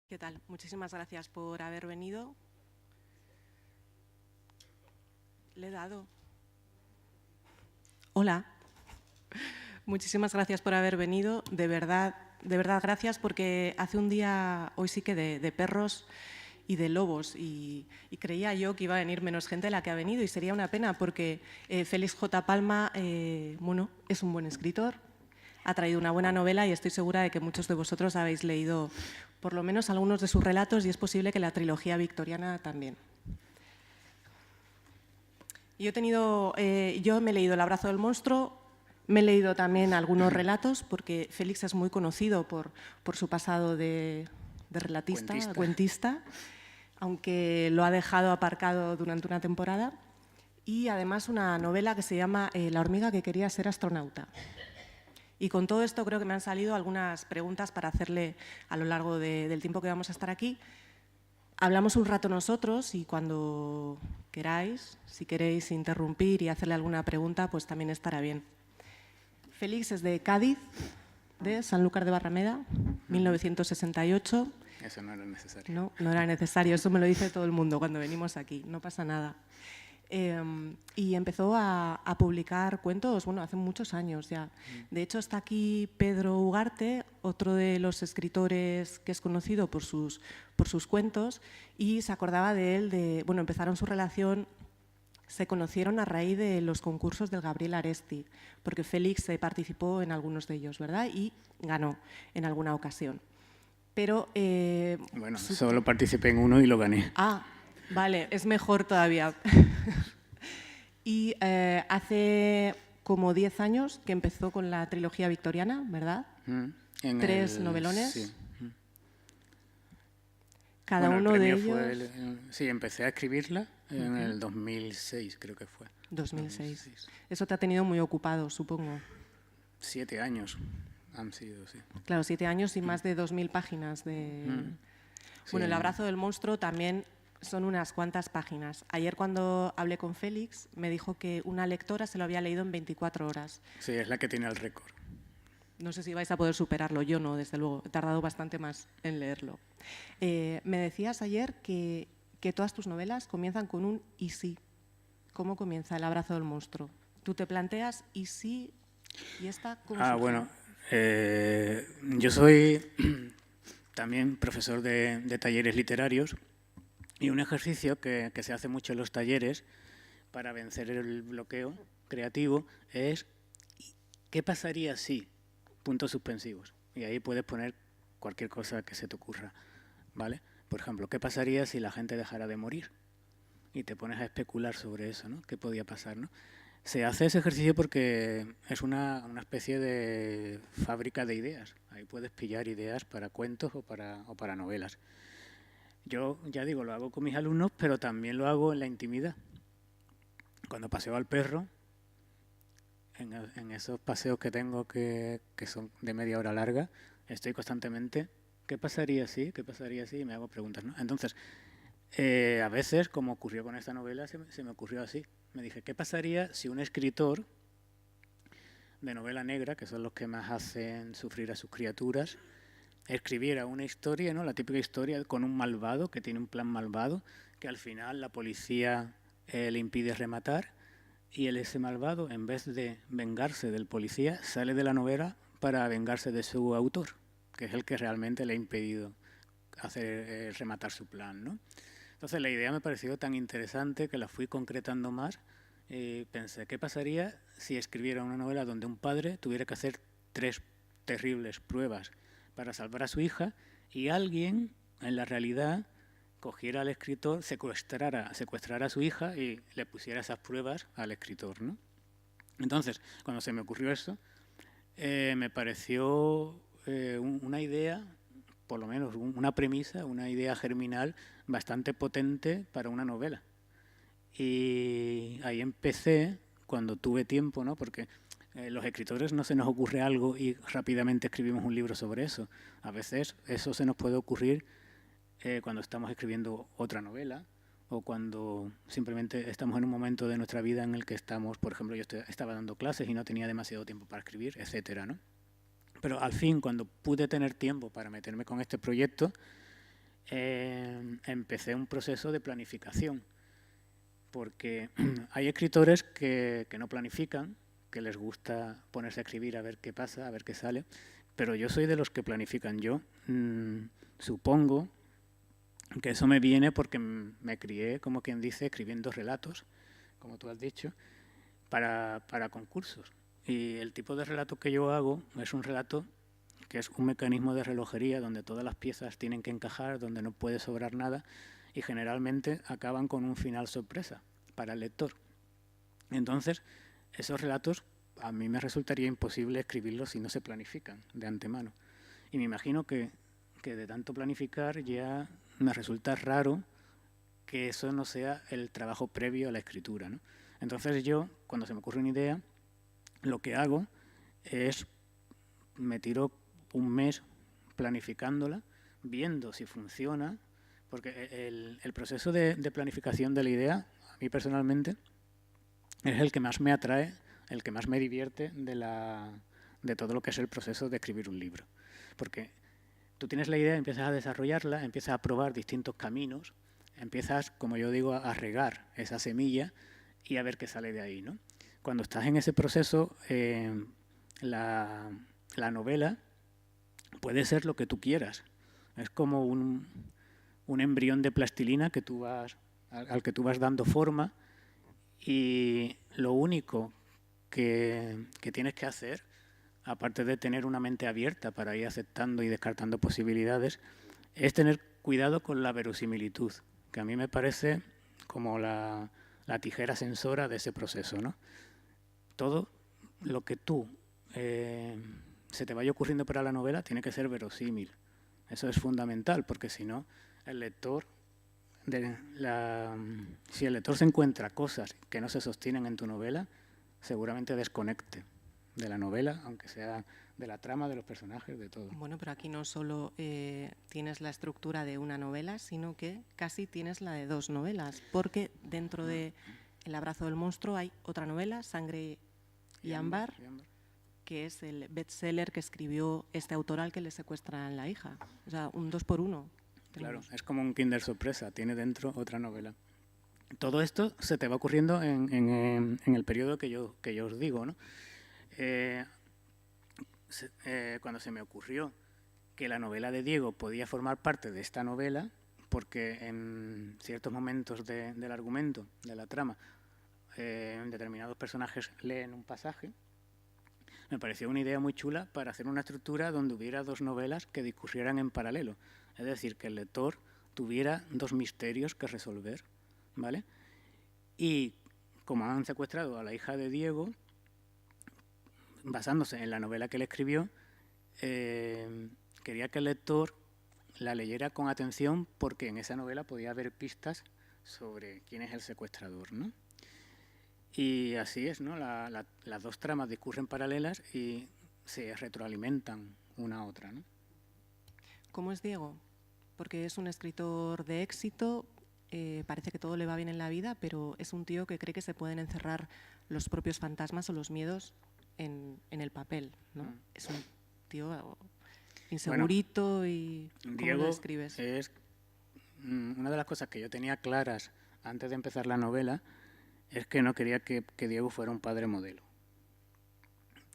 ¿Qué tal? Muchísimas gracias por haber venido. Le he dado. Hola. Muchísimas gracias por haber venido. De verdad gracias, porque hace un día, hoy sí que de perros y de lobos, y creía yo que iba a venir menos gente de la que ha venido, y sería una pena porque Félix J. Palma bueno, es un buen escritor, ha traído una buena novela y estoy segura de que muchos de vosotros habéis leído por lo menos algunos de sus relatos, y es posible que la trilogía victoriana también. Yo me he leído El abrazo del monstruo, me he leído también algunos relatos, porque Félix es muy conocido por su pasado de relatista, cuentista, aunque lo ha dejado aparcado durante una temporada, y además una novela que se llama La hormiga que quería ser astronauta. Y con todo esto creo que me han salido algunas preguntas para hacerle a lo largo del tiempo que vamos a estar aquí. Hablamos un rato nosotros y cuando queráis, si queréis interrumpir y hacerle alguna pregunta, pues también estará bien. Félix es de Cádiz, de Sanlúcar de Barrameda, 1968. Eso no era necesario. No, no era necesario, eso me lo dice todo el mundo cuando venimos aquí, no pasa nada. Y empezó a publicar cuentos, bueno, hace muchos años ya. De hecho, está aquí Pedro Ugarte, otro de los escritores que es conocido por sus cuentos, y se acordaba de él, bueno, empezaron su relación, se conocieron a raíz de los concursos del Gabriel Aresti, porque Félix participó en algunos de ellos, ¿verdad? Y ganó en alguna ocasión. Pero… bueno, solo participé en uno y lo gané. Ah, vale, es mejor todavía. Y hace como 10 años que empezó con la trilogía victoriana, ¿verdad? 3 novelones. Sí. Cada uno de ellos… sí, empecé a escribirla en el 2006, creo que fue. 2006. Eso te ha tenido muy ocupado, supongo. 7 años han sido, sí. Claro, 7 años y más de 2000 páginas de… Bueno, El abrazo del monstruo también son unas cuantas páginas. Ayer cuando hablé con Félix me dijo que una lectora se lo había leído en 24 horas. Sí, es la que tiene el récord. No sé si vais a poder superarlo, yo no, desde luego, he tardado bastante más en leerlo. Me decías ayer que todas tus novelas comienzan con un «y sí». ¿Cómo comienza El abrazo del monstruo? Tú te planteas «y sí» y esta… ¿cómo surge? Bueno, yo soy también profesor de talleres literarios, y un ejercicio que se hace mucho en los talleres para vencer el bloqueo creativo es ¿qué pasaría si? Puntos suspensivos. Y ahí puedes poner cualquier cosa que se te ocurra, ¿vale? Por ejemplo, ¿qué pasaría si la gente dejara de morir? Y te pones a especular sobre eso, ¿no? ¿Qué podía pasar, no? Se hace ese ejercicio porque es una especie de fábrica de ideas. Ahí puedes pillar ideas para cuentos o para novelas. Yo, ya digo, lo hago con mis alumnos, pero también lo hago en la intimidad. Cuando paseo al perro, en esos paseos que tengo que son de media hora larga, estoy constantemente, ¿qué pasaría si? ¿Qué pasaría si? Y me hago preguntas, ¿no? Entonces, a veces, como ocurrió con esta novela, se me ocurrió así. Me dije, ¿qué pasaría si un escritor de novela negra, que son los que más hacen sufrir a sus criaturas, escribiera una historia, ¿no? La típica historia con un malvado, que tiene un plan malvado, que al final la policía le impide rematar, y ese malvado, en vez de vengarse del policía, sale de la novela para vengarse de su autor, que es el que realmente le ha impedido hacer rematar su plan, ¿no? Entonces la idea me pareció tan interesante que la fui concretando más. Pensé, ¿qué pasaría si escribiera una novela donde un padre tuviera que hacer 3 terribles pruebas para salvar a su hija, y alguien en la realidad cogiera al escritor, secuestrara a su hija y le pusiera esas pruebas al escritor, ¿no? Entonces, cuando se me ocurrió eso, me pareció una idea, por lo menos una premisa, una idea germinal bastante potente para una novela. Y ahí empecé, cuando tuve tiempo, ¿no? Porque los escritores no se nos ocurre algo y rápidamente escribimos un libro sobre eso. A veces eso se nos puede ocurrir cuando estamos escribiendo otra novela, o cuando simplemente estamos en un momento de nuestra vida en el que estamos, por ejemplo, yo estaba dando clases y no tenía demasiado tiempo para escribir, etcétera, ¿no? Pero al fin, cuando pude tener tiempo para meterme con este proyecto, empecé un proceso de planificación, porque hay escritores que no planifican, que les gusta ponerse a escribir a ver qué pasa, a ver qué sale, pero yo soy de los que planifican. Yo supongo que eso me viene porque me crié, como quien dice, escribiendo relatos, como tú has dicho, para concursos. Y el tipo de relato que yo hago es un relato que es un mecanismo de relojería donde todas las piezas tienen que encajar, donde no puede sobrar nada, y generalmente acaban con un final sorpresa para el lector. Entonces, esos relatos a mí me resultaría imposible escribirlos si no se planifican de antemano. Y me imagino que de tanto planificar ya me resulta raro que eso no sea el trabajo previo a la escritura, ¿no? Entonces yo, cuando se me ocurre una idea, lo que hago es me tiro un mes planificándola, viendo si funciona, porque el proceso de planificación de la idea, a mí personalmente, es el que más me atrae, el que más me divierte de todo lo que es el proceso de escribir un libro. Porque tú tienes la idea, empiezas a desarrollarla, empiezas a probar distintos caminos, empiezas, como yo digo, a regar esa semilla y a ver qué sale de ahí, ¿no? Cuando estás en ese proceso, la novela puede ser lo que tú quieras. Es como un embrión de plastilina que al que tú vas dando forma, y lo único que tienes que hacer, aparte de tener una mente abierta para ir aceptando y descartando posibilidades, es tener cuidado con la verosimilitud, que a mí me parece como la tijera sensora de ese proceso, ¿no? Todo lo que tú se te vaya ocurriendo para la novela tiene que ser verosímil. Eso es fundamental, porque si no, el lector, si el lector se encuentra cosas que no se sostienen en tu novela, seguramente desconecte de la novela, aunque sea de la trama, de los personajes, de todo. Bueno, pero aquí no solo tienes la estructura de una novela, sino que casi tienes la de dos novelas, porque dentro de El abrazo del monstruo hay otra novela, Sangre y ámbar, que es el bestseller que escribió este autor al que le secuestran la hija. O sea, un 2 por 1. Claro, es como un Kinder sorpresa, tiene dentro otra novela. Todo esto se te va ocurriendo en el periodo que yo os digo, ¿no? Cuando se me ocurrió que la novela de Diego podía formar parte de esta novela, porque en ciertos momentos del argumento, de la trama, determinados personajes leen un pasaje, me pareció una idea muy chula para hacer una estructura donde hubiera dos novelas que discurrieran en paralelo. Es decir, que el lector tuviera dos misterios que resolver, ¿vale? Y como han secuestrado a la hija de Diego, basándose en la novela que él escribió, quería que el lector la leyera con atención, porque en esa novela podía haber pistas sobre quién es el secuestrador, ¿no? Y así es, ¿no? Las dos tramas discurren paralelas y se retroalimentan una a otra, ¿no? ¿Cómo es Diego? Porque es un escritor de éxito, parece que todo le va bien en la vida, pero es un tío que cree que se pueden encerrar los propios fantasmas o los miedos en el papel, ¿no? Es un tío insegurito. Bueno, y ¿cómo Diego lo describes? Es una de las cosas que yo tenía claras antes de empezar la novela, es que no quería que Diego fuera un padre modelo.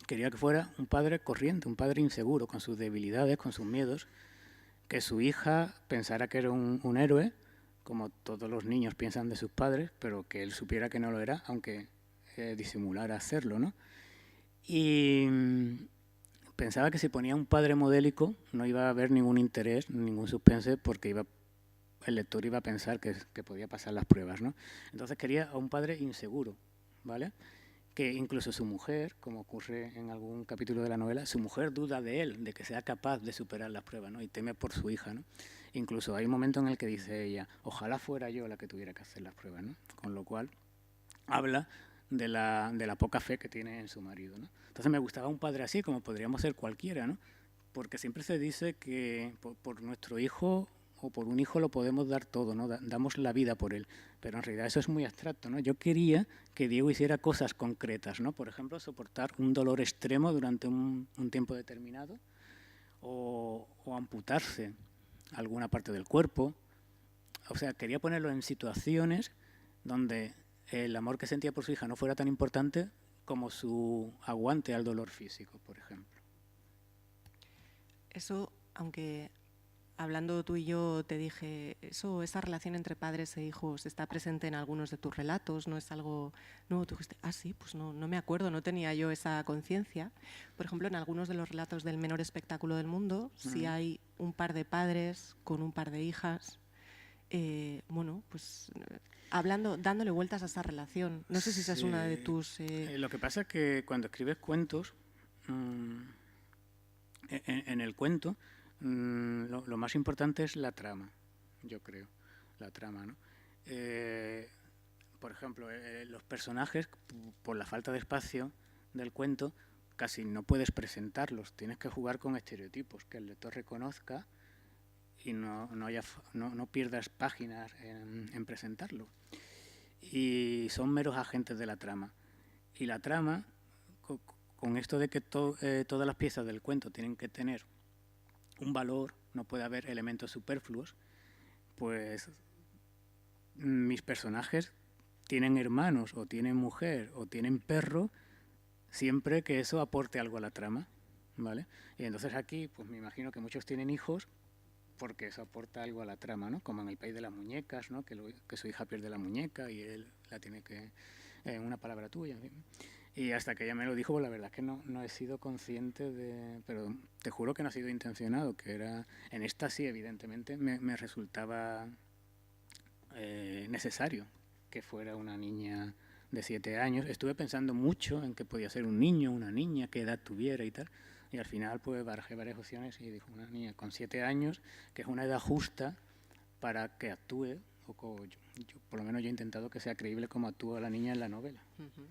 Quería que fuera un padre corriente, un padre inseguro, con sus debilidades, con sus miedos, que su hija pensara que era un héroe, como todos los niños piensan de sus padres, pero que él supiera que no lo era, aunque disimulara hacerlo, ¿no? Y pensaba que si ponía un padre modélico no iba a haber ningún interés, ningún suspense, porque el lector iba a pensar que podía pasar las pruebas, ¿no? Entonces quería a un padre inseguro, ¿vale? Que incluso su mujer, como ocurre en algún capítulo de la novela, su mujer duda de él, de que sea capaz de superar las pruebas, ¿no? Y teme por su hija, ¿no? Incluso hay un momento en el que dice ella, ojalá fuera yo la que tuviera que hacer las pruebas, ¿no? Con lo cual habla de la poca fe que tiene en su marido, ¿no? Entonces me gustaba un padre así, como podríamos ser cualquiera, ¿no? Porque siempre se dice que por nuestro hijo o por un hijo lo podemos dar todo, ¿no? Damos la vida por él, pero en realidad eso es muy abstracto, ¿no? Yo quería que Diego hiciera cosas concretas, ¿no? Por ejemplo, soportar un dolor extremo durante un tiempo determinado, o amputarse alguna parte del cuerpo. O sea, quería ponerlo en situaciones donde el amor que sentía por su hija no fuera tan importante como su aguante al dolor físico, por ejemplo. Eso, aunque hablando tú y yo te dije, esa relación entre padres e hijos está presente en algunos de tus relatos, no es algo... No, tú dijiste, sí, pues no me acuerdo, no tenía yo esa conciencia. Por ejemplo, en algunos de los relatos del menor espectáculo del mundo, sí hay un par de padres con un par de hijas, dándole vueltas a esa relación. No sé si esa es una de tus... Lo que pasa es que cuando escribes cuentos, en el cuento, lo más importante es la trama, yo creo, la trama, ¿no? Por ejemplo, los personajes, por la falta de espacio del cuento, casi no puedes presentarlos, tienes que jugar con estereotipos, que el lector reconozca y no pierdas páginas en presentarlo. Y son meros agentes de la trama. Y la trama, con esto de que todas las piezas del cuento tienen que tener un valor, no puede haber elementos superfluos, pues mis personajes tienen hermanos o tienen mujer o tienen perro siempre que eso aporte algo a la trama, ¿vale? Y entonces aquí, pues me imagino que muchos tienen hijos porque eso aporta algo a la trama, ¿no? Como en El país de las muñecas, ¿no? Que su hija pierde la muñeca y él la tiene que... una palabra tuya, ¿sí? Y hasta que ella me lo dijo, pues la verdad es que no he sido consciente de... Pero te juro que no ha sido intencionado, que era... En esta sí, evidentemente, me resultaba necesario que fuera una niña de 7 años. Estuve pensando mucho en que podía ser un niño, una niña, qué edad tuviera y tal. Y al final, pues, barajé varias opciones y dijo una niña con 7 años, que es una edad justa para que actúe, por lo menos yo he intentado que sea creíble como actúa la niña en la novela.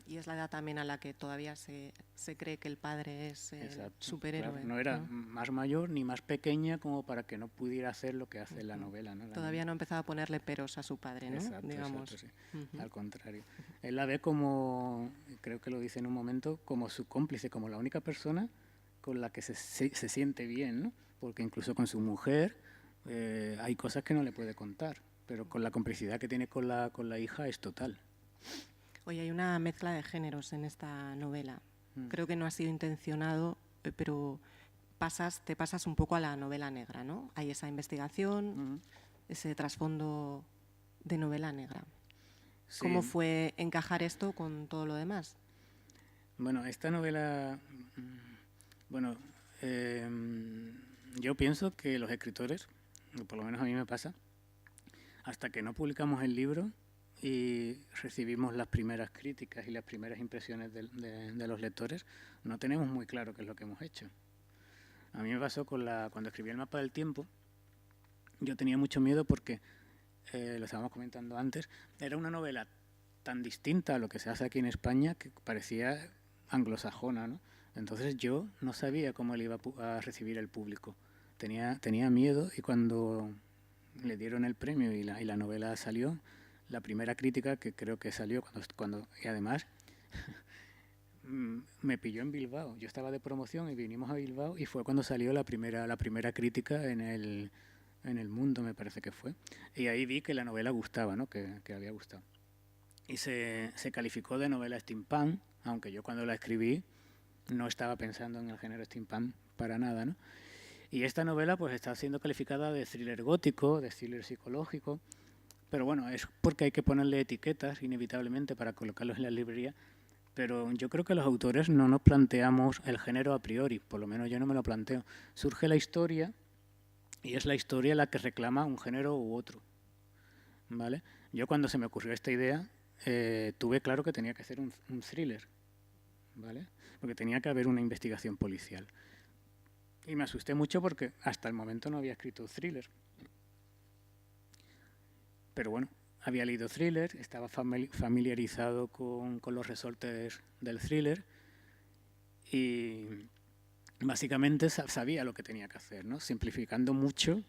Y es la edad también a la que todavía se cree que el padre es el superhéroe. Claro, no era más mayor ni más pequeña como para que no pudiera hacer lo que hace en la novela, ¿no? Todavía no ha empezado a ponerle peros a su padre, ¿no? Exacto, sí. Al contrario. Él la ve como, creo que lo dice en un momento, como su cómplice, como la única persona con la que se siente bien, ¿no? Porque incluso con su mujer hay cosas que no le puede contar, pero con la complicidad que tiene con la hija es total. Oye, hay una mezcla de géneros en esta novela. Creo que no ha sido intencionado, pero te pasas un poco a la novela negra, ¿no? Hay esa investigación, ese trasfondo de novela negra. Sí. ¿Cómo fue encajar esto con todo lo demás? Bueno, esta novela... Bueno, yo pienso que los escritores, por lo menos a mí me pasa, hasta que no publicamos el libro y recibimos las primeras críticas y las primeras impresiones de los lectores, no tenemos muy claro qué es lo que hemos hecho. A mí me pasó cuando escribí El mapa del tiempo, yo tenía mucho miedo porque, lo estábamos comentando antes, era una novela tan distinta a lo que se hace aquí en España que parecía anglosajona, ¿no? Entonces yo no sabía cómo le iba a recibir el público. Tenía miedo y cuando le dieron el premio y la novela salió, la primera crítica que creo que salió y además me pilló en Bilbao. Yo estaba de promoción y vinimos a Bilbao y fue cuando salió la primera crítica en el Mundo, me parece que fue. Y ahí vi que la novela gustaba, ¿no? Que había gustado. Y se calificó de novela steampunk, aunque yo cuando la escribí no estaba pensando en el género steampunk para nada, ¿no? Y esta novela pues está siendo calificada de thriller gótico, de thriller psicológico, pero bueno, es porque hay que ponerle etiquetas inevitablemente para colocarlos en la librería, pero yo creo que los autores no nos planteamos el género a priori, por lo menos yo no me lo planteo. Surge la historia y es la historia la que reclama un género u otro, ¿vale? Yo cuando se me ocurrió esta idea tuve claro que tenía que ser un thriller, ¿vale? Porque tenía que haber una investigación policial. Y me asusté mucho porque hasta el momento no había escrito thriller. Pero bueno, había leído thriller, estaba familiarizado con los resortes del thriller y básicamente sabía lo que tenía que hacer, ¿no? Simplificando mucho,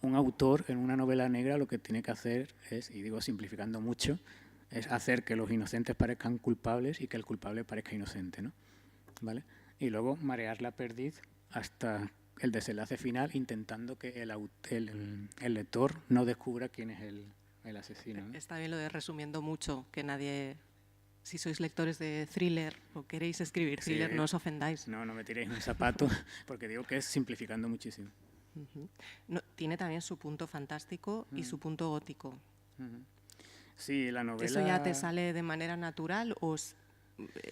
un autor en una novela negra lo que tiene que hacer es, y digo simplificando mucho, es hacer que los inocentes parezcan culpables y que el culpable parezca inocente, ¿no? ¿Vale? Y luego marear la perdiz hasta el desenlace final, intentando que el lector no descubra quién es el asesino, ¿no? Está bien lo de resumiendo mucho, que nadie... Si sois lectores de thriller o queréis escribir thriller, Sí, no os ofendáis. No me tiréis un zapato, porque digo que es simplificando muchísimo. No, tiene también su punto fantástico y su punto gótico. Sí, la novela... ¿Eso ya te sale de manera natural o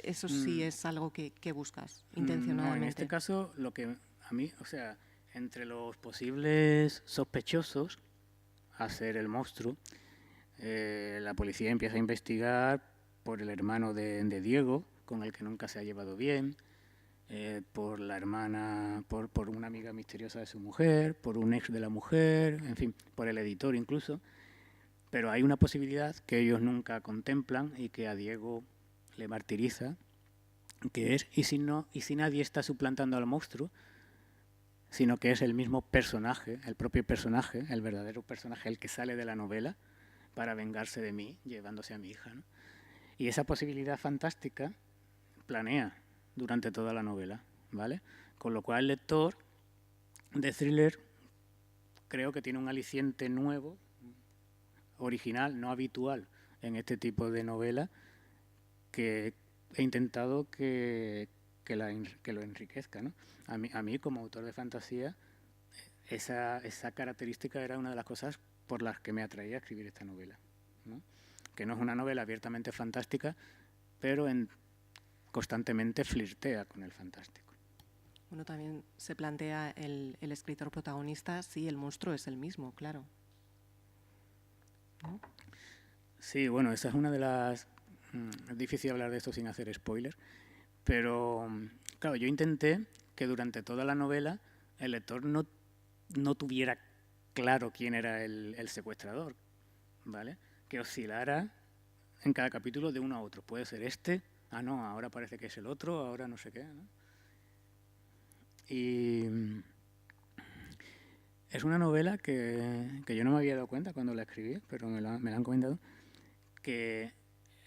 eso sí es algo que buscas intencionadamente? No, en este caso, lo que a mí, o sea, entre los posibles sospechosos a ser el monstruo, la policía empieza a investigar por el hermano de Diego, con el que nunca se ha llevado bien, por la hermana, por una amiga misteriosa de su mujer, por un ex de la mujer, en fin, por el editor incluso. Pero hay una posibilidad que ellos nunca contemplan y que a Diego le martiriza, que es, ¿y si nadie está suplantando al monstruo? Sino que es el mismo personaje, el propio personaje, el verdadero personaje, el que sale de la novela para vengarse de mí, llevándose a mi hija, ¿no? Y esa posibilidad fantástica planea durante toda la novela, ¿vale? Con lo cual el lector de thriller creo que tiene un aliciente nuevo, original, no habitual en este tipo de novela, que he intentado que lo enriquezca, ¿no? A mí, como autor de fantasía, esa característica era una de las cosas por las que me atraía a escribir esta novela, ¿no? Que no es una novela abiertamente fantástica, pero constantemente flirtea con el fantástico. Bueno, también se plantea el escritor protagonista si el monstruo es el mismo, claro. ¿No? Sí, bueno, esa es una de las... Es difícil hablar de esto sin hacer spoiler, pero claro, yo intenté que durante toda la novela el lector no tuviera claro quién era el secuestrador, ¿vale? Que oscilara en cada capítulo de uno a otro. Puede ser este, no, ahora parece que es el otro, ahora no sé qué, ¿no? Y es una novela que yo no me había dado cuenta cuando la escribí, pero me la han comentado, que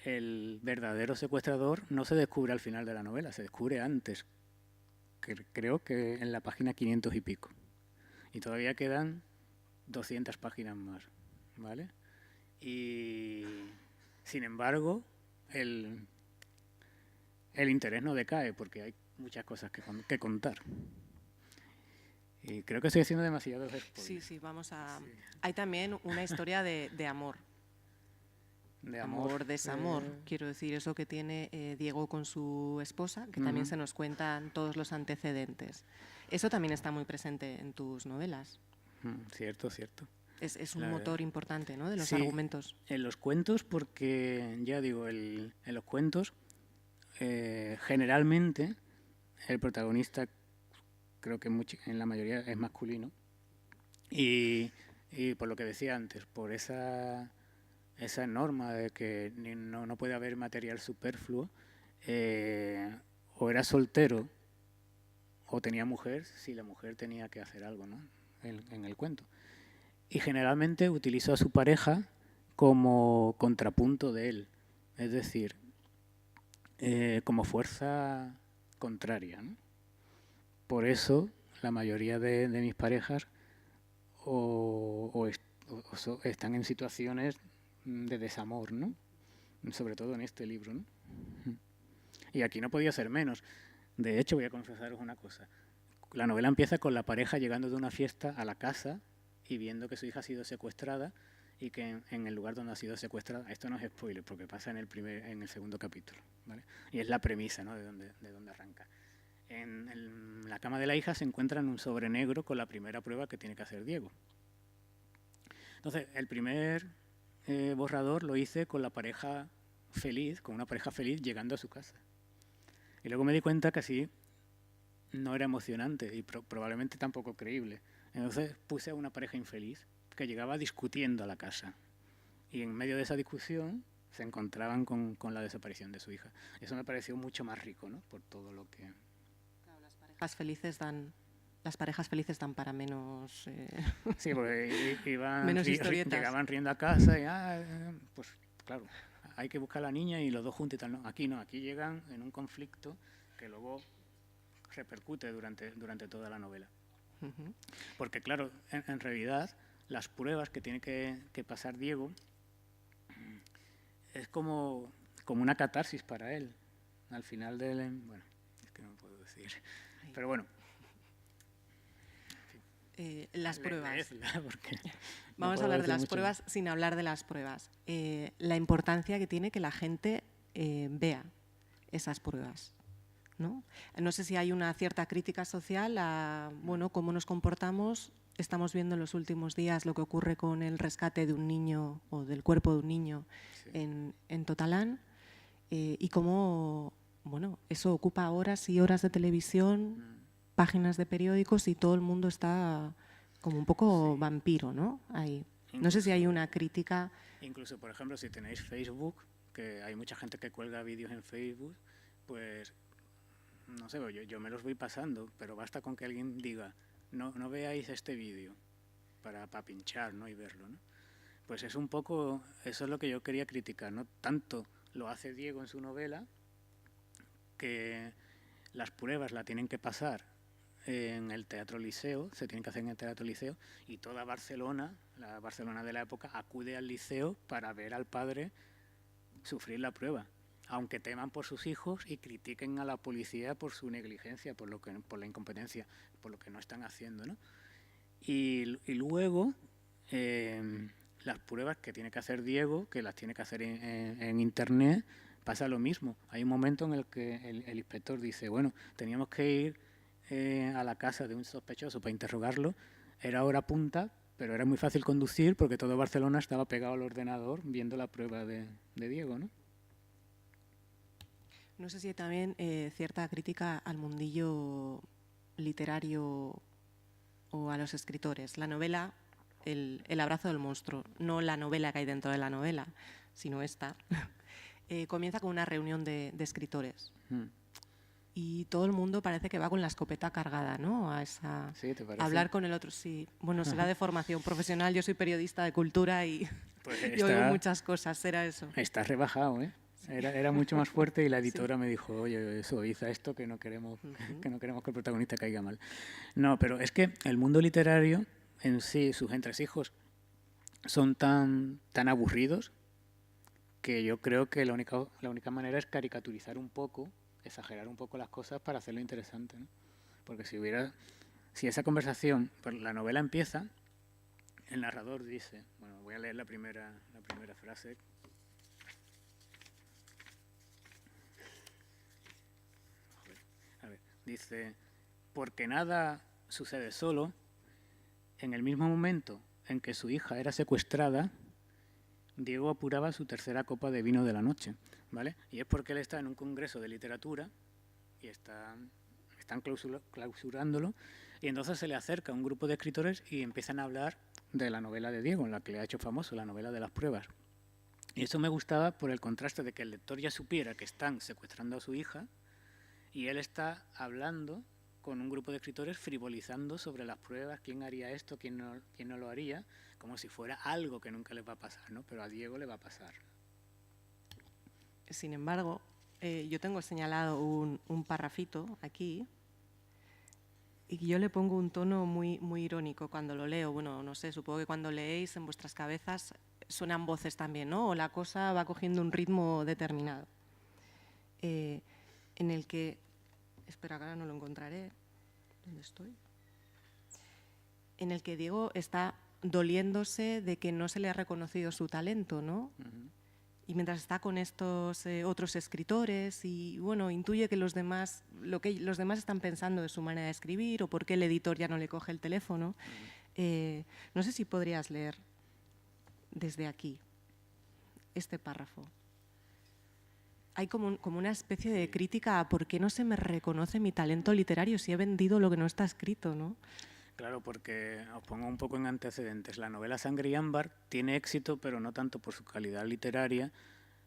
el verdadero secuestrador no se descubre al final de la novela, se descubre antes, creo que en la página 500 y pico. Y todavía quedan 200 páginas más, ¿vale? Y sin embargo, el interés no decae porque hay muchas cosas que contar. Y creo que estoy haciendo demasiado spoilers. Sí, vamos a... Sí. Hay también una historia de amor. De amor, desamor. Quiero decir, eso que tiene Diego con su esposa, que también se nos cuentan todos los antecedentes. Eso también está muy presente en tus novelas. Cierto. Es un motor importante, ¿no?, de los argumentos. En los cuentos, porque ya digo, en los cuentos generalmente el protagonista, creo que en la mayoría es masculino, y por lo que decía antes, por esa norma de que no puede haber material superfluo, o era soltero o tenía mujer si la mujer tenía que hacer algo, ¿no?, en el cuento. Y generalmente utilizó a su pareja como contrapunto de él, es decir, como fuerza contraria, ¿no? Por eso la mayoría de mis parejas están en situaciones de desamor, ¿no? Sobre todo en este libro, ¿no? Y aquí no podía ser menos. De hecho, voy a confesaros una cosa. La novela empieza con la pareja llegando de una fiesta a la casa y viendo que su hija ha sido secuestrada y que en el lugar donde ha sido secuestrada, esto no es spoiler porque pasa en el segundo capítulo, ¿vale? Y es la premisa, ¿no?, de donde arranca. En la cama de la hija se encuentran un sobre negro con la primera prueba que tiene que hacer Diego. Entonces, el primer borrador lo hice con la pareja feliz, con una pareja feliz llegando a su casa. Y luego me di cuenta que así no era emocionante y probablemente tampoco creíble. Entonces puse a una pareja infeliz que llegaba discutiendo a la casa. Y en medio de esa discusión se encontraban con la desaparición de su hija. Eso me pareció mucho más rico, ¿no?, por todo lo que... Claro, las parejas felices dan para menos... Sí, porque menos historietas. Llegaban riendo a casa y, pues claro, hay que buscar a la niña y los dos juntos y tal. No, aquí llegan en un conflicto que luego repercute durante toda la novela. Porque, claro, en realidad, las pruebas que tiene que pasar Diego es como una catarsis para él. Al final del... Bueno, es que no puedo decir. Pero bueno. Las pruebas. Vamos a hablar de las pruebas sin hablar de las pruebas. La importancia que tiene que la gente vea esas pruebas, ¿no? No sé si hay una cierta crítica social a cómo nos comportamos. Estamos viendo en los últimos días lo que ocurre con el rescate de un niño o del cuerpo de un niño en Totalán y cómo eso ocupa horas y horas de televisión, páginas de periódicos y todo el mundo está como un poco vampiro, ¿no? Ahí. No sé si hay una crítica. Incluso, por ejemplo, si tenéis Facebook, que hay mucha gente que cuelga vídeos en Facebook, pues, no sé, yo me los voy pasando, pero basta con que alguien diga, no veáis este vídeo para pinchar, ¿no? Y verlo, ¿no? Pues es un poco, eso es lo que yo quería criticar, ¿no? Tanto lo hace Diego en su novela, que las pruebas la tienen que pasar en el Teatro Liceo, se tienen que hacer en el Teatro Liceo, y toda Barcelona, la Barcelona de la época, acude al liceo para ver al padre sufrir la prueba, aunque teman por sus hijos y critiquen a la policía por su negligencia, por la incompetencia, por lo que no están haciendo, ¿no? Y luego las pruebas que tiene que hacer Diego, que las tiene que hacer en internet, pasa lo mismo. Hay un momento en el que el inspector dice, bueno, teníamos que ir a la casa de un sospechoso para interrogarlo, era hora punta, pero era muy fácil conducir porque todo Barcelona estaba pegado al ordenador viendo la prueba de Diego, ¿no? No sé si hay también cierta crítica al mundillo literario o a los escritores. La novela, el abrazo del monstruo, no la novela que hay dentro de la novela, sino esta, comienza con una reunión de escritores. Y todo el mundo parece que va con la escopeta cargada, ¿no? A hablar con el otro. Sí, bueno, será de formación profesional. Yo soy periodista de cultura y yo oigo muchas cosas. Será eso. Está rebajado, ¿eh? Era mucho más fuerte y la editora me dijo, oye, suaviza esto que no queremos que el protagonista caiga mal. No, pero es que el mundo literario en sí, sus entresijos, son tan aburridos que yo creo que la única manera es caricaturizar un poco, exagerar un poco las cosas para hacerlo interesante, ¿no? Porque si esa conversación, pues la novela empieza, el narrador dice, bueno, voy a leer la primera frase. A ver, dice, porque nada sucede solo, en el mismo momento en que su hija era secuestrada, Diego apuraba su tercera copa de vino de la noche, ¿vale? Y es porque él está en un congreso de literatura y están clausurándolo, y entonces se le acerca un grupo de escritores y empiezan a hablar de la novela de Diego, en la que le ha hecho famoso, la novela de las pruebas. Y eso me gustaba por el contraste de que el lector ya supiera que están secuestrando a su hija y él está hablando con un grupo de escritores frivolizando sobre las pruebas, quién haría esto, quién no lo haría, como si fuera algo que nunca les va a pasar, ¿no? Pero a Diego le va a pasar. Sin embargo, yo tengo señalado un parrafito aquí y yo le pongo un tono muy, muy irónico cuando lo leo. Bueno, no sé, supongo que cuando leéis en vuestras cabezas suenan voces también, ¿no? O la cosa va cogiendo un ritmo determinado. En el que... Espera, que ahora no lo encontraré. ¿Dónde estoy? En el que Diego está doliéndose de que no se le ha reconocido su talento, ¿no? Y mientras está con estos otros escritores y, bueno, intuye que lo que los demás están pensando de su manera de escribir o por qué el editor ya no le coge el teléfono. No sé si podrías leer desde aquí este párrafo. Hay como una especie de crítica a por qué no se me reconoce mi talento literario si he vendido lo que no está escrito, ¿no? Claro, porque os pongo un poco en antecedentes. La novela Sangre y Ámbar tiene éxito, pero no tanto por su calidad literaria,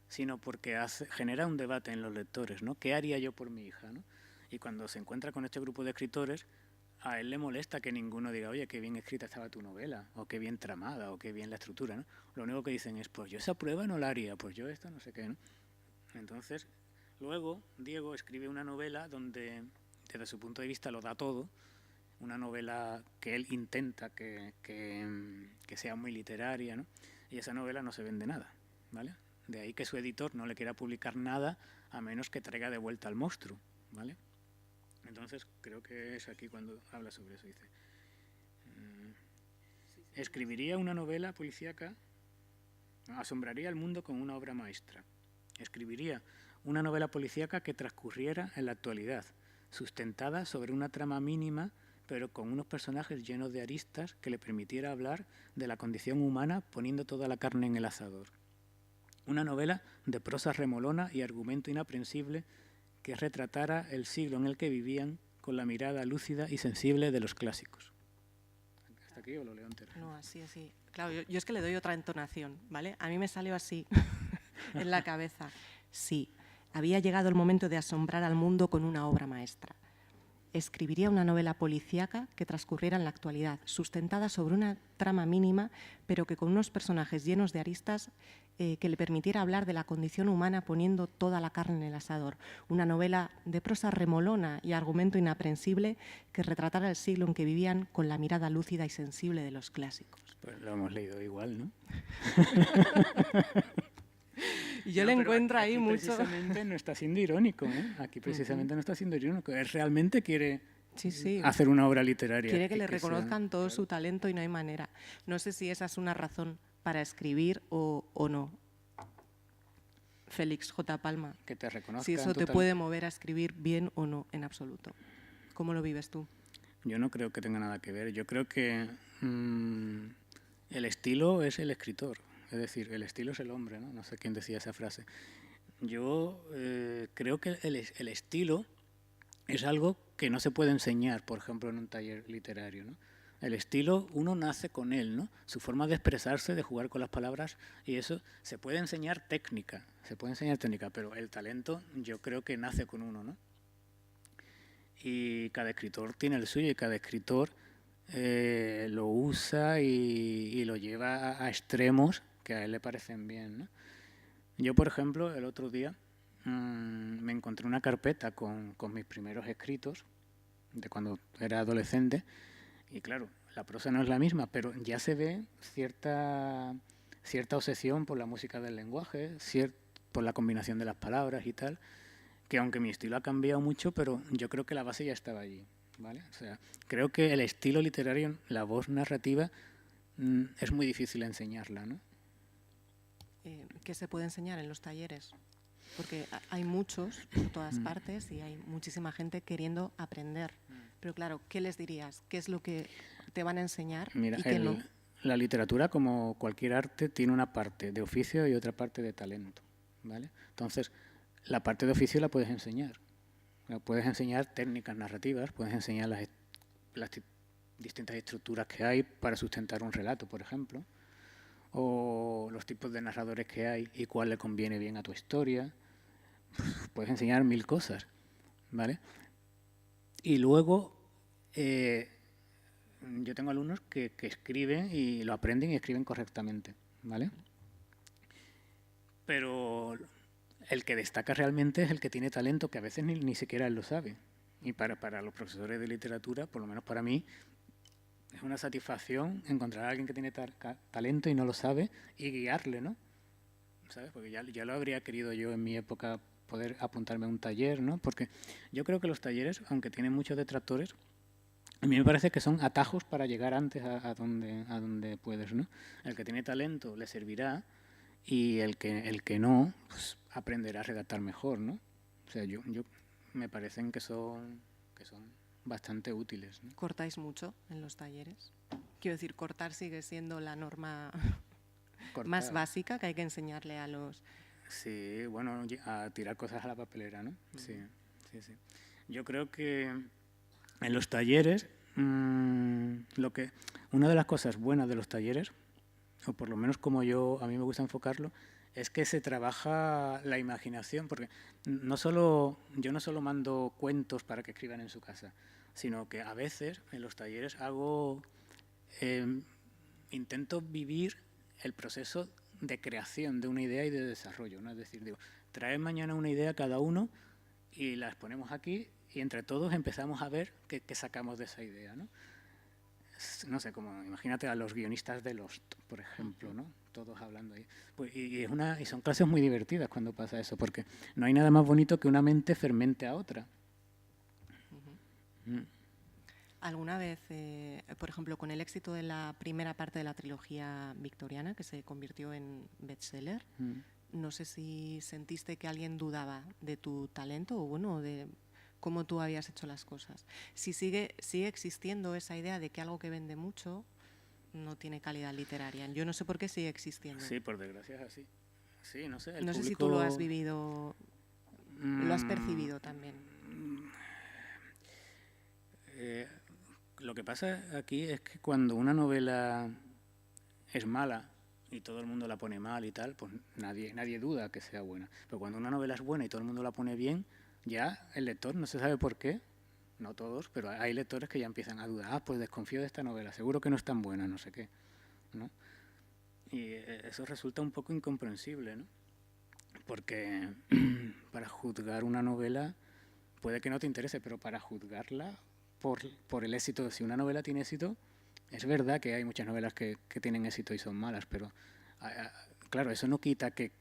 sino porque genera un debate en los lectores, ¿no? ¿Qué haría yo por mi hija, ¿no? Y cuando se encuentra con este grupo de escritores, a él le molesta que ninguno diga, oye, qué bien escrita estaba tu novela, o qué bien tramada, o qué bien la estructura, ¿no? Lo único que dicen es, pues yo esa prueba no la haría, pues yo esto no sé qué, ¿no? Entonces, luego Diego escribe una novela donde, desde su punto de vista, lo da todo, una novela que él intenta que sea muy literaria, ¿no? Y esa novela no se vende nada, ¿vale? De ahí que su editor no le quiera publicar nada a menos que traiga de vuelta al monstruo, ¿vale? Entonces, creo que es aquí cuando habla sobre eso. Dice, escribiría una novela policíaca, asombraría al mundo con una obra maestra. Escribiría una novela policíaca que transcurriera en la actualidad, sustentada sobre una trama mínima, pero con unos personajes llenos de aristas que le permitiera hablar de la condición humana poniendo toda la carne en el asador. Una novela de prosa remolona y argumento inaprensible que retratara el siglo en el que vivían con la mirada lúcida y sensible de los clásicos. ¿Hasta aquí o lo leo entero? No, así. Claro, yo es que le doy otra entonación, ¿vale? A mí me salió así en la cabeza. Sí, había llegado el momento de asombrar al mundo con una obra maestra. Escribiría una novela policíaca que transcurriera en la actualidad, sustentada sobre una trama mínima, pero que con unos personajes llenos de aristas que le permitiera hablar de la condición humana poniendo toda la carne en el asador. Una novela de prosa remolona y argumento inaprensible que retratara el siglo en que vivían con la mirada lúcida y sensible de los clásicos. Pues lo hemos leído igual, ¿no? Y yo le encuentro ahí aquí mucho... precisamente no está siendo irónico, ¿eh? Aquí precisamente no está siendo irónico. Él realmente quiere hacer una obra literaria. Quiere que le reconozcan todo su talento y no hay manera. No sé si esa es una razón para escribir o no. Félix J. Palma. Que te reconozcan. Si eso te puede mover a escribir bien o no, en absoluto. ¿Cómo lo vives tú? Yo no creo que tenga nada que ver. Yo creo que el estilo es el escritor. Es decir, el estilo es el hombre, ¿no? No sé quién decía esa frase. Yo creo que el estilo es algo que no se puede enseñar, por ejemplo, en un taller literario, ¿no? El estilo, uno nace con él, ¿no? Su forma de expresarse, de jugar con las palabras, y eso se puede enseñar técnica, pero el talento yo creo que nace con uno, ¿no? Y cada escritor tiene el suyo y cada escritor lo usa y lo lleva a extremos que a él le parecen bien, ¿no? Yo, por ejemplo, el otro día me encontré una carpeta con mis primeros escritos de cuando era adolescente y claro, la prosa no es la misma, pero ya se ve cierta obsesión por la música del lenguaje, por la combinación de las palabras y tal, que aunque mi estilo ha cambiado mucho, pero yo creo que la base ya estaba allí, ¿vale? O sea, creo que el estilo literario, la voz narrativa, es muy difícil enseñarla, ¿no? ¿Qué se puede enseñar en los talleres? Porque hay muchos por todas partes y hay muchísima gente queriendo aprender. Pero claro, ¿qué les dirías? ¿Qué es lo que te van a enseñar? Mira, y qué no? La literatura, como cualquier arte, tiene una parte de oficio y otra parte de talento, ¿vale? Entonces, la parte de oficio la puedes enseñar. Puedes enseñar técnicas narrativas, puedes enseñar las distintas estructuras que hay para sustentar un relato, por ejemplo, o los tipos de narradores que hay y cuál le conviene bien a tu historia. Puedes enseñar 1000 cosas, ¿vale? Y luego yo tengo alumnos que escriben y lo aprenden y escriben correctamente, ¿vale? Pero el que destaca realmente es el que tiene talento, que a veces ni siquiera él lo sabe. Y para los profesores de literatura, por lo menos para mí, es una satisfacción encontrar a alguien que tiene talento y no lo sabe y guiarle, ¿no? ¿Sabes? Porque ya lo habría querido yo en mi época poder apuntarme a un taller, ¿no? Porque yo creo que los talleres, aunque tienen muchos detractores, a mí me parece que son atajos para llegar antes a donde puedes, ¿no? El que tiene talento le servirá y el que no, pues aprenderá a redactar mejor, ¿no? O sea, yo me parecen que son bastante útiles, ¿no? ¿Cortáis mucho en los talleres? Quiero decir, cortar sigue siendo la norma más básica que hay que enseñarle a los... Sí, bueno, a tirar cosas a la papelera, ¿no? Sí. Yo creo que en los talleres, una de las cosas buenas de los talleres, o por lo menos como a mí me gusta enfocarlo, es que se trabaja la imaginación, porque yo no solo mando cuentos para que escriban en su casa, sino que a veces en los talleres intento vivir el proceso de creación de una idea y de desarrollo, ¿no? Es decir, traed mañana una idea cada uno y la exponemos aquí y entre todos empezamos a ver qué sacamos de esa idea, ¿no? No sé, como imagínate a los guionistas de Lost, por ejemplo, ¿no? Todos hablando ahí. Pues, y son clases muy divertidas cuando pasa eso, porque no hay nada más bonito que una mente fermente a otra. ¿Alguna vez, por ejemplo, con el éxito de la primera parte de la trilogía victoriana, que se convirtió en bestseller, no sé si sentiste que alguien dudaba de tu talento o, bueno, de cómo tú habías hecho las cosas? Si sigue existiendo esa idea de que algo que vende mucho no tiene calidad literaria. Yo no sé por qué sigue existiendo. Sí, por desgracia es así. Sí, no sé. No sé si tú lo has vivido, lo has percibido también. Lo que pasa aquí es que cuando una novela es mala y todo el mundo la pone mal y tal, pues nadie duda que sea buena. Pero cuando una novela es buena y todo el mundo la pone bien, ya el lector, no se sabe por qué, no todos, pero hay lectores que ya empiezan a dudar. Pues desconfío de esta novela, seguro que no es tan buena, no sé qué, ¿no? Y eso resulta un poco incomprensible, ¿no? Porque para juzgar una novela puede que no te interese, pero para juzgarla por el éxito, si una novela tiene éxito, es verdad que hay muchas novelas que tienen éxito y son malas, pero claro, eso no quita que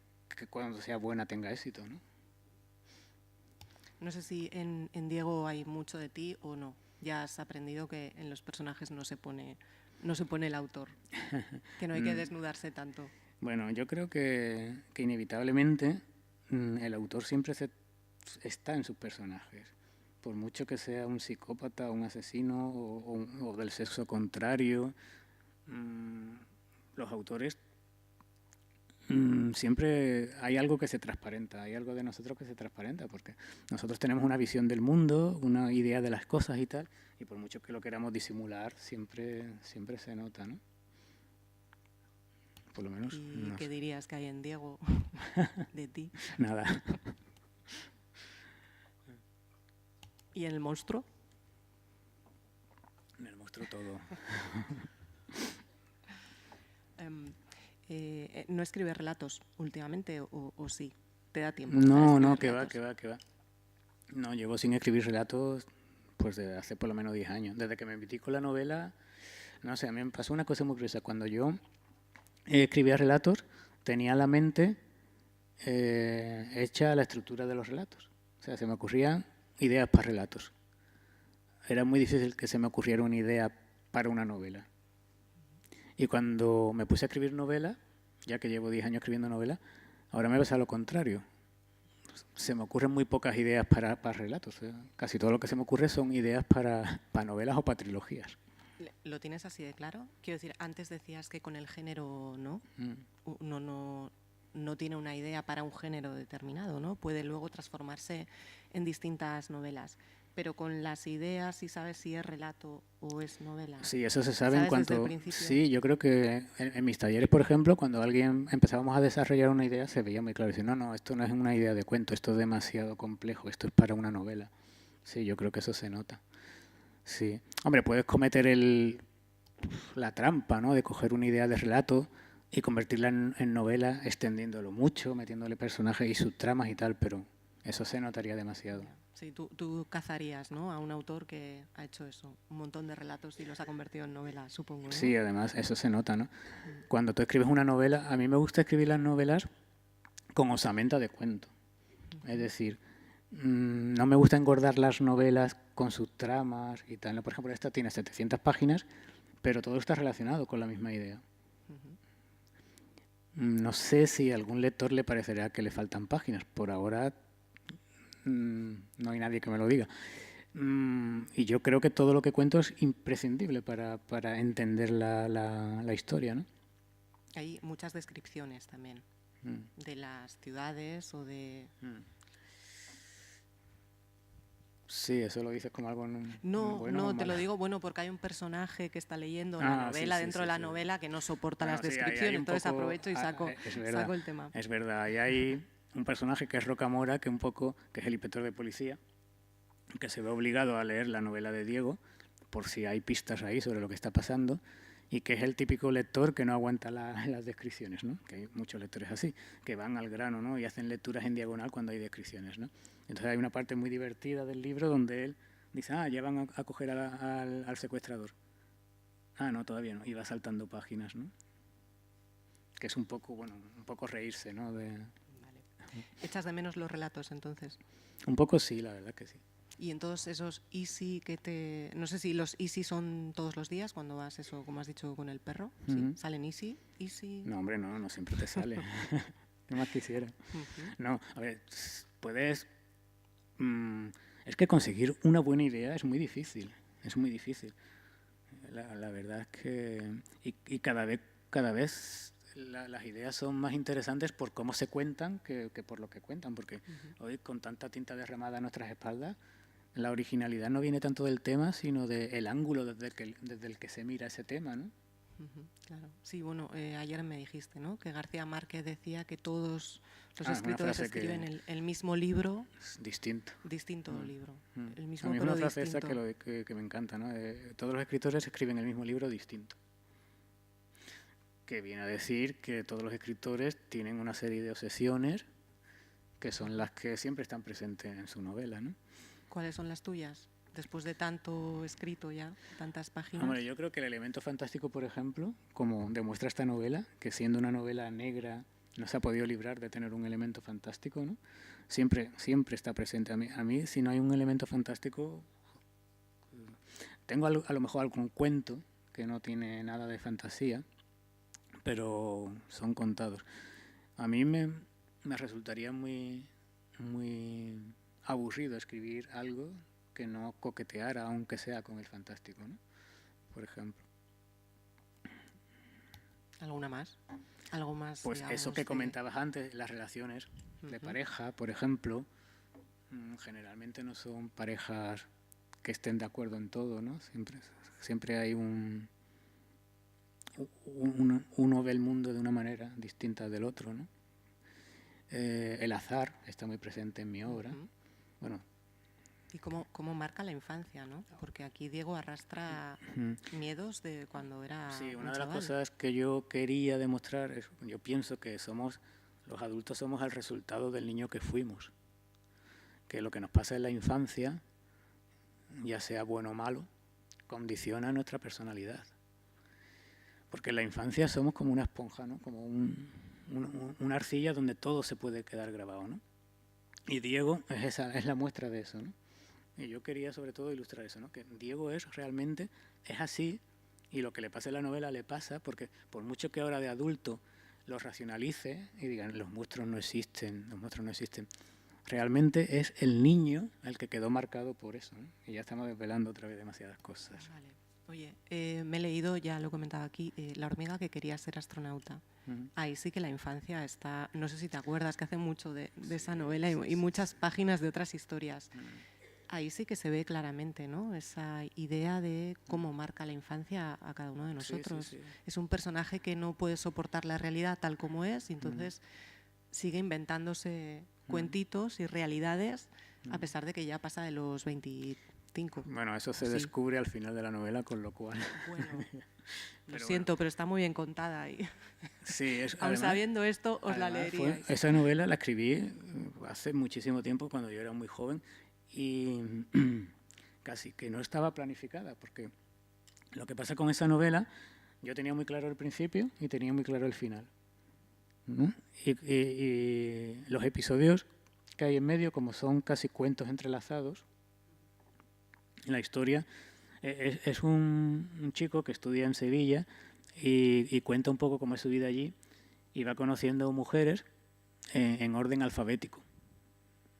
cuando sea buena tenga éxito, ¿no? No sé si en Diego hay mucho de ti o no. Ya has aprendido que en los personajes no se pone el autor, que no hay que desnudarse tanto. Bueno, yo creo que inevitablemente el autor siempre está en sus personajes. Por mucho que sea un psicópata, un asesino o del sexo contrario, los autores siempre hay algo que se transparenta, hay algo de nosotros que se transparenta, porque nosotros tenemos una visión del mundo, una idea de las cosas y tal, y por mucho que lo queramos disimular, siempre se nota, ¿no? Por lo menos. ¿Y qué dirías que hay en Diego de ti? Nada. ¿Y en el monstruo? En el monstruo todo. ¿No escribes relatos últimamente o sí? ¿Te da tiempo? No, que va. No, llevo sin escribir relatos pues desde hace por lo menos 10 años. Desde que me metí con la novela, no sé, a mí me pasó una cosa muy curiosa. Cuando yo escribía relatos, tenía la mente hecha a la estructura de los relatos. O sea, se me ocurrían ideas para relatos. Era muy difícil que se me ocurriera una idea para una novela. Y cuando me puse a escribir novela, ya que llevo 10 años escribiendo novela, ahora me pasa lo contrario. Se me ocurren muy pocas ideas para relatos. Casi todo lo que se me ocurre son ideas para novelas o para trilogías. ¿Lo tienes así de claro? Quiero decir, antes decías que con el género no tiene una idea para un género determinado, ¿no? Puede luego transformarse en distintas novelas. Pero con las ideas, ¿sí sabes si es relato o es novela? Sí, eso se sabe en cuanto... Desde el principio? Sí, yo creo que en mis talleres, por ejemplo, cuando empezábamos a desarrollar una idea, se veía muy claro. Decir, no, esto no es una idea de cuento, esto es demasiado complejo, esto es para una novela. Sí, yo creo que eso se nota. Sí. Hombre, puedes cometer la trampa, ¿no?, de coger una idea de relato y convertirla en novela, extendiéndolo mucho, metiéndole personajes y subtramas y tal, pero eso se notaría demasiado. Sí, tú cazarías, ¿no?, a un autor que ha hecho eso, un montón de relatos y los ha convertido en novela, supongo, ¿no? Sí, además, eso se nota, ¿no? Cuando tú escribes una novela, a mí me gusta escribir las novelas con osamenta de cuento. Es decir, no me gusta engordar las novelas con sus tramas y tal. Por ejemplo, esta tiene 700 páginas, pero todo está relacionado con la misma idea. No sé si a algún lector le parecerá que le faltan páginas. Por ahora no hay nadie que me lo diga. Y yo creo que todo lo que cuento es imprescindible para entender la historia, ¿no? Hay muchas descripciones también de las ciudades o de... Sí, eso lo dices como algo No, bueno. No, te lo digo porque hay un personaje que está leyendo la novela dentro de la novela que no soporta las descripciones, entonces aprovecho y saco el tema. Es verdad, y hay un personaje que es Rocamora, que es el inspector de policía, que se ve obligado a leer la novela de Diego por si hay pistas ahí sobre lo que está pasando, y que es el típico lector que no aguanta las descripciones, ¿no? Que hay muchos lectores así, que van al grano, ¿no?, y hacen lecturas en diagonal cuando hay descripciones, ¿no? Entonces hay una parte muy divertida del libro donde él dice, ya van a coger al secuestrador. No, todavía no. Y va saltando páginas, ¿no? Que es un poco reírse, ¿no? Vale. ¿Echas de menos los relatos, entonces? Un poco sí, la verdad que sí. Y en todos esos easy no sé si los easy son todos los días cuando vas eso, como has dicho, con el perro. ¿Sí? ¿Salen easy? No, hombre, no siempre te sale. ¿Qué más quisiera? No, a ver, puedes... es que conseguir una buena idea es muy difícil. Es muy difícil. La verdad es que... Y cada vez las ideas son más interesantes por cómo se cuentan que por lo que cuentan. Porque hoy, con tanta tinta derramada a nuestras espaldas, la originalidad no viene tanto del tema, sino del ángulo desde el que se mira ese tema, ¿no? Claro. Sí, bueno, ayer me dijiste, ¿no?, que García Márquez decía que todos los escritores escriben el mismo libro. Distinto libro. El mismo, a mí es pero una frase esa distinto. que me encanta, ¿no? Todos los escritores escriben el mismo libro distinto. Que viene a decir que todos los escritores tienen una serie de obsesiones que son las que siempre están presentes en su novela, ¿no? ¿Cuáles son las tuyas? Después de tanto escrito ya, tantas páginas. Hombre, yo creo que el elemento fantástico, por ejemplo, como demuestra esta novela, que siendo una novela negra no se ha podido librar de tener un elemento fantástico, ¿no? Siempre está presente. A mí, si no hay un elemento fantástico, tengo a lo mejor algún cuento que no tiene nada de fantasía, pero son contados. A mí me resultaría muy aburrido escribir algo que no coqueteara, aunque sea con el fantástico, ¿no? Por ejemplo. ¿Alguna más? ¿Algo más? Pues digamos, eso que comentabas antes, las relaciones de pareja, por ejemplo, generalmente no son parejas que estén de acuerdo en todo, ¿no? Siempre hay uno ve el mundo de una manera distinta del otro, ¿no? El azar está muy presente en mi obra. Bueno. Y cómo marca la infancia, ¿no? Porque aquí Diego arrastra miedos de cuando era Sí, una un de las chaval. cosas que yo quería demostrar es, yo pienso que los adultos somos el resultado del niño que fuimos. Que lo que nos pasa en la infancia, ya sea bueno o malo, condiciona nuestra personalidad. Porque en la infancia somos como una esponja, ¿no? Como una arcilla donde todo se puede quedar grabado, ¿no? Y Diego es la muestra de eso, ¿no? Y yo quería sobre todo ilustrar eso, ¿no? Que Diego es así, y lo que le pasa en la novela le pasa, porque por mucho que ahora de adulto lo racionalice y digan los monstruos no existen, realmente es el niño el que quedó marcado por eso, ¿no? Y ya estamos desvelando otra vez demasiadas cosas. Vale. Oye, me he leído, ya lo he comentado aquí, La hormiga que quería ser astronauta. Ahí sí que la infancia está, no sé si te acuerdas, que hace mucho de esa novela y muchas páginas de otras historias. Ahí sí que se ve claramente, ¿no?, esa idea de cómo marca la infancia a cada uno de nosotros. Sí. Es un personaje que no puede soportar la realidad tal como es y entonces sigue inventándose cuentitos y realidades a pesar de que ya pasa de los 25. Bueno, eso se descubre al final de la novela, con lo cual... Bueno, lo siento, pero está muy bien contada y sí, aún sabiendo esto os la leería. Esa novela la escribí hace muchísimo tiempo, cuando yo era muy joven, y casi que no estaba planificada, porque lo que pasa con esa novela, yo tenía muy claro el principio y tenía muy claro el final, ¿no? Y los episodios que hay en medio, como son casi cuentos entrelazados, la historia es un chico que estudia en Sevilla y cuenta un poco cómo es su vida allí, y va conociendo mujeres en orden alfabético,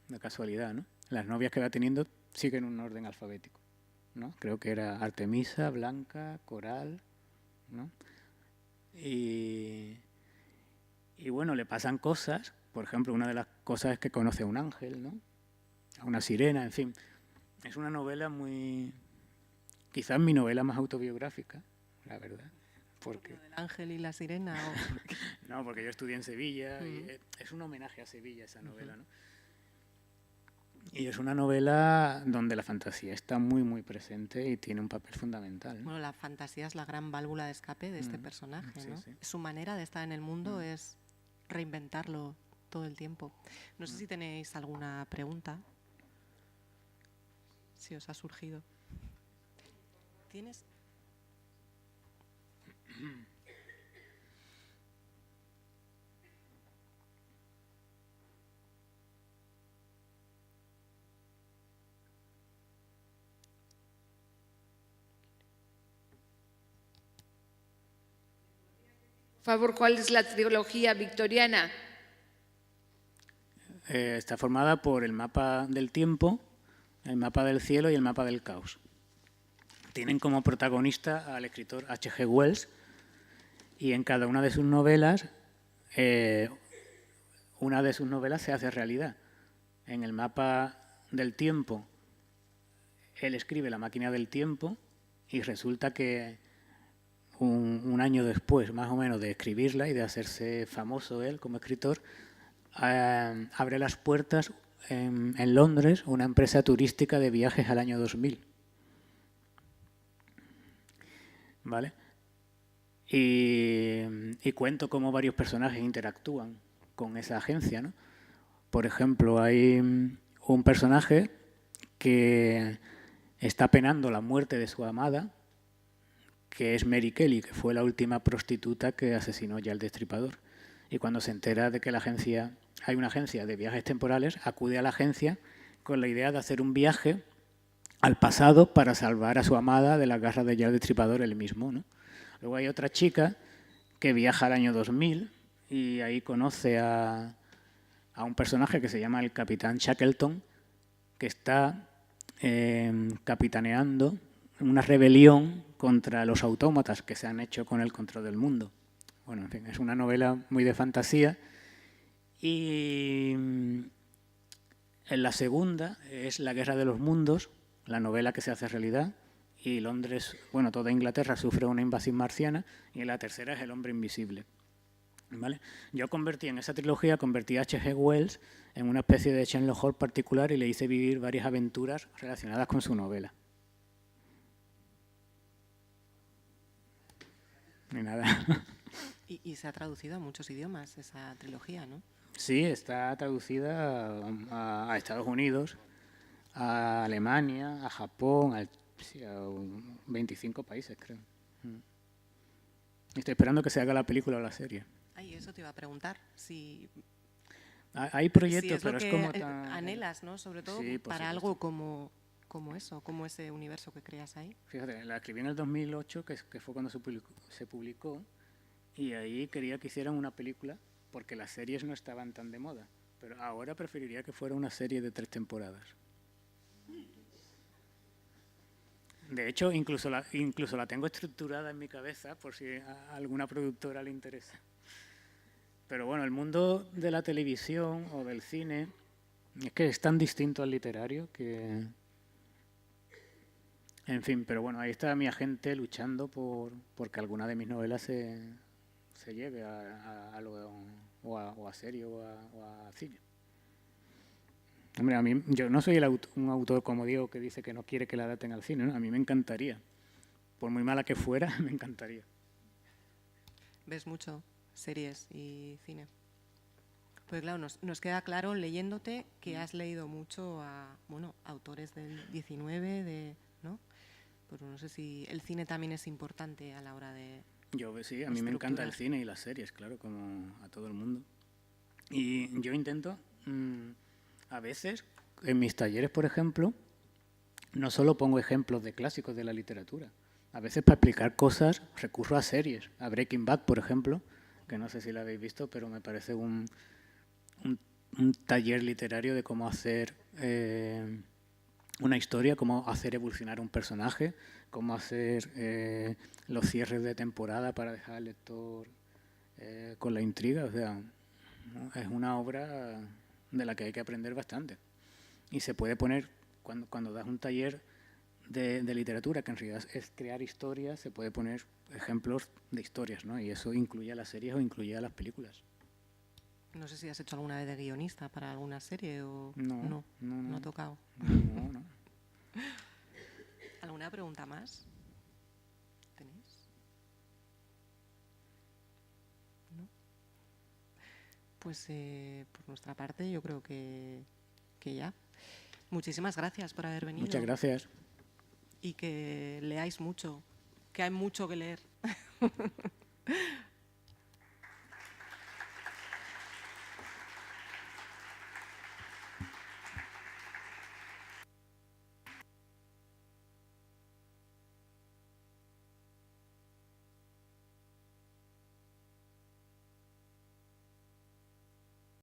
de casualidad, ¿no? Las novias que va teniendo siguen un orden alfabético, ¿no? Creo que era Artemisa, Blanca, Coral, ¿no? Y bueno, le pasan cosas. Por ejemplo, una de las cosas es que conoce a un ángel, ¿no? A una sirena, en fin. Es una novela quizás mi novela más autobiográfica, la verdad. Porque ¿Lo del ángel y la sirena? No, porque yo estudié en Sevilla y es un homenaje a Sevilla esa novela, ¿no? Y es una novela donde la fantasía está muy presente y tiene un papel fundamental, ¿no? Bueno, la fantasía es la gran válvula de escape de este personaje, ¿no? Sí. Su manera de estar en el mundo es reinventarlo todo el tiempo. No sé si tenéis alguna pregunta. si os ha surgido. ¿Tienes? Por favor, ¿cuál es la trilogía victoriana? Está formada por el mapa del tiempo, el mapa del cielo y el mapa del caos. Tienen como protagonista al escritor H.G. Wells y en cada una de sus novelas, se hace realidad. En el mapa del tiempo, él escribe La máquina del tiempo y resulta que un año después, más o menos, de escribirla y de hacerse famoso él como escritor, abre las puertas en Londres una empresa turística de viajes al año 2000. ¿Vale? Y cuento cómo varios personajes interactúan con esa agencia, ¿no? Por ejemplo, hay un personaje que está penando la muerte de su amada, que es Mary Kelly, que fue la última prostituta que asesinó ya el Destripador. Y cuando se entera de que hay una agencia de viajes temporales, acude a la agencia con la idea de hacer un viaje al pasado para salvar a su amada de las garras de Jack el Destripador él mismo, ¿no? Luego hay otra chica que viaja al año 2000 y ahí conoce a un personaje que se llama el Capitán Shackleton, que está capitaneando una rebelión contra los autómatas que se han hecho con el control del mundo. Bueno, en fin, es una novela muy de fantasía. Y en la segunda es La guerra de los mundos, la novela que se hace realidad, y Londres, bueno, toda Inglaterra sufre una invasión marciana, y en la tercera es El hombre invisible. ¿Vale? Yo en esa trilogía convertí a H.G. Wells en una especie de Sherlock Holmes particular y le hice vivir varias aventuras relacionadas con su novela. Ni nada. Y se ha traducido a muchos idiomas esa trilogía, ¿no? Sí, está traducida a Estados Unidos, a Alemania, a Japón, a 25 países, creo. Estoy esperando que se haga la película o la serie. Ay, eso te iba a preguntar, si hay proyectos, si es pero lo es que como tan... anhelas, ¿no? Sobre todo Sí, por para supuesto. algo como eso, como ese universo que creas ahí. Fíjate, la escribí en el 2008, que fue cuando se publicó, y ahí quería que hicieran una película porque las series no estaban tan de moda. Pero ahora preferiría que fuera una serie de 3 temporadas. De hecho, incluso la tengo estructurada en mi cabeza por si a alguna productora le interesa. Pero bueno, el mundo de la televisión o del cine es que es tan distinto al literario que... En fin, pero bueno, ahí está mi agente luchando porque alguna de mis novelas se lleve a serie o a cine. Hombre, yo no soy un autor, como digo, que dice que no quiere que la adapten al cine, ¿no? A mí me encantaría. Por muy mala que fuera, me encantaría. ¿Ves mucho series y cine? Pues claro, nos queda claro leyéndote que has leído mucho a autores del 19, ¿no? Pues no sé si el cine también es importante a la hora de... Sí, a mí me encanta el cine y las series, claro, como a todo el mundo. Y yo intento... a veces, en mis talleres, por ejemplo, no solo pongo ejemplos de clásicos de la literatura. A veces para explicar cosas recurro a series. A Breaking Bad, por ejemplo, que no sé si la habéis visto, pero me parece un taller literario de cómo hacer una historia, cómo hacer evolucionar un personaje, cómo hacer los cierres de temporada para dejar al lector con la intriga. O sea, ¿no? Es una obra de la que hay que aprender bastante. Y se puede poner, cuando das un taller de literatura, que en realidad es crear historias, se puede poner ejemplos de historias, ¿no? Y eso incluye a las series o incluye a las películas. No sé si has hecho alguna vez de guionista para alguna serie o... No ha tocado. No. ¿Alguna pregunta más? ¿Tenéis? ¿No? Pues por nuestra parte yo creo que ya. Muchísimas gracias por haber venido. Muchas gracias. Y que leáis mucho, que hay mucho que leer.